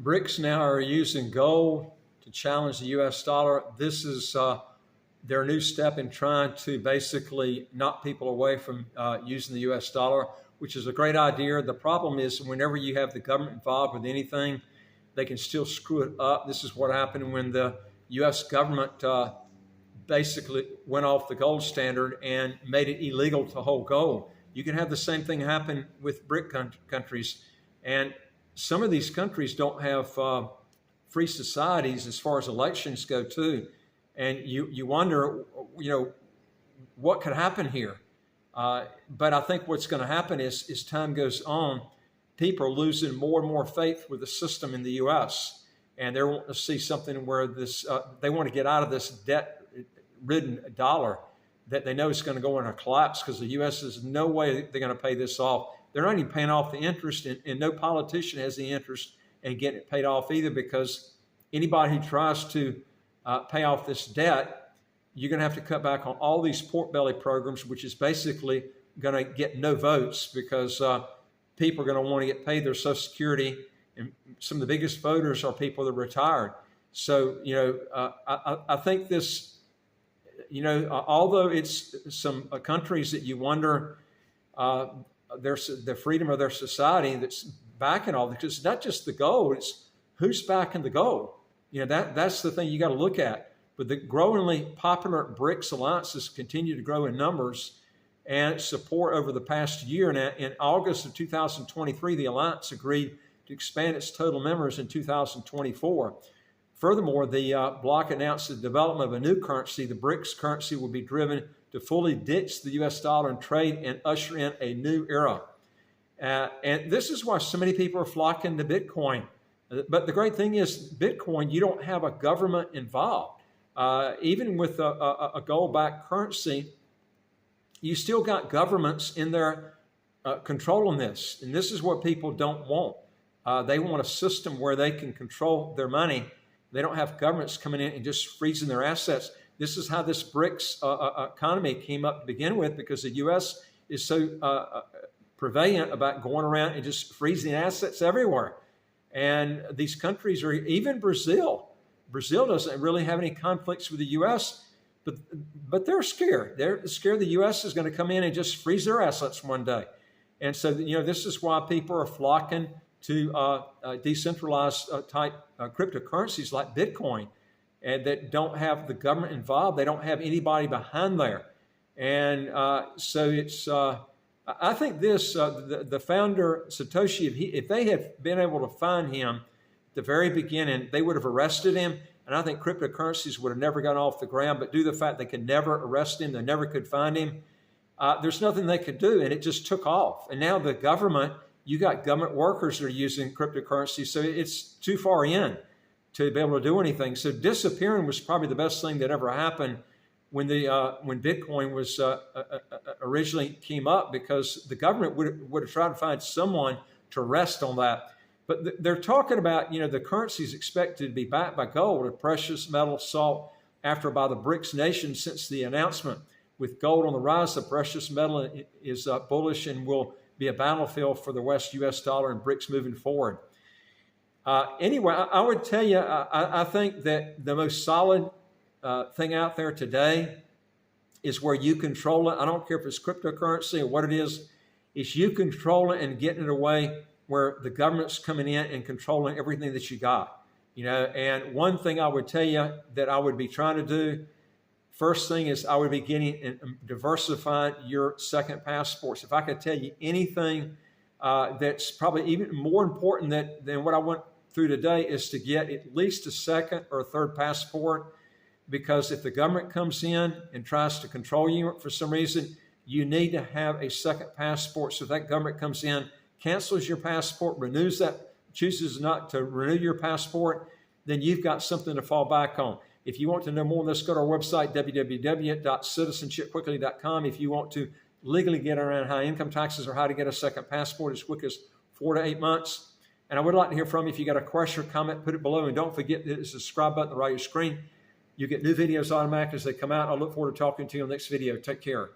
BRICS now are using gold to challenge the U.S. dollar. This is their new step in trying to basically knock people away from using the U.S. dollar, which is a great idea. The problem is whenever you have the government involved with anything, they can still screw it up. This is what happened when the U.S. government basically went off the gold standard and made it illegal to hold gold. You can have the same thing happen with BRIC countries. And some of these countries don't have free societies as far as elections go too. And you wonder, what could happen here? But I think what's going to happen is, as time goes on, people are losing more and more faith with the system in the U.S. And they're wanting to see something where they want to get out of this debt-ridden dollar that they know is going to go into collapse, because the U.S. is no way they're going to pay this off. They're not even paying off the interest, and no politician has the interest in getting it paid off either, because anybody who tries to pay off this debt, you're going to have to cut back on all these pork belly programs, which is basically going to get no votes, because people are going to want to get paid their Social Security, and some of the biggest voters are people that are retired. So, I think this, although it's some countries that you wonder the freedom of their society that's backing all this, because it's not just the gold, it's who's backing the gold. That's the thing you got to look at. But the growingly popular BRICS alliances continue to grow in numbers and support over the past year. And in August of 2023, the alliance agreed to expand its total members in 2024. Furthermore, the bloc announced the development of a new currency. The BRICS currency will be driven to fully ditch the U.S. dollar in trade and usher in a new era. And this is why so many people are flocking to Bitcoin. But the great thing is, Bitcoin, you don't have a government involved. Even with a gold-backed currency, you still got governments in there controlling this. And this is what people don't want. They want a system where they can control their money. They don't have governments coming in and just freezing their assets. This is how this BRICS economy came up to begin with, because the U.S. is so prevalent about going around and just freezing assets everywhere. And these countries are, even Brazil. Brazil doesn't really have any conflicts with the U.S., but they're scared. They're scared the U.S. is going to come in and just freeze their assets one day. And so, this is why people are flocking to decentralized type cryptocurrencies like Bitcoin, and that don't have the government involved. They don't have anybody behind there. And so it's, I think this, the founder, Satoshi, if they had been able to find him at the very beginning, they would have arrested him. And I think cryptocurrencies would have never gone off the ground. But due to the fact they could never arrest him, they never could find him, there's nothing they could do. And it just took off. And now the government, you got government workers that are using cryptocurrency. So it's too far in to be able to do anything. So disappearing was probably the best thing that ever happened when Bitcoin was originally came up, because the government would have tried to find someone to rest on that. But they're talking about, the currency is expected to be backed by gold, a precious metal sought after by the BRICS nations since the announcement. With gold on the rise, the precious metal is bullish and will be a battlefield for the West U.S. dollar and BRICS moving forward. Anyway, I would tell you, I think that the most solid thing out there today is where you control it. I don't care if it's cryptocurrency or what it is you control it and getting it away where the government's coming in and controlling everything that you got. And one thing I would tell you that I would be trying to do, first thing is I would be getting and diversifying your second passports. If I could tell you anything that's probably even more important than what I went through today, is to get at least a second or a third passport. Because if the government comes in and tries to control you for some reason, you need to have a second passport. So if that government comes in, cancels your passport, renews that, chooses not to renew your passport, then you've got something to fall back on. If you want to know more, let's go to our website, www.citizenshipquickly.com. If you want to legally get around high income taxes or how to get a second passport as quick as 4 to 8 months. And I would like to hear from you. If you got a question or comment, put it below. And don't forget the subscribe button on the right of your screen. You get new videos automatically as they come out. I look forward to talking to you on the next video. Take care.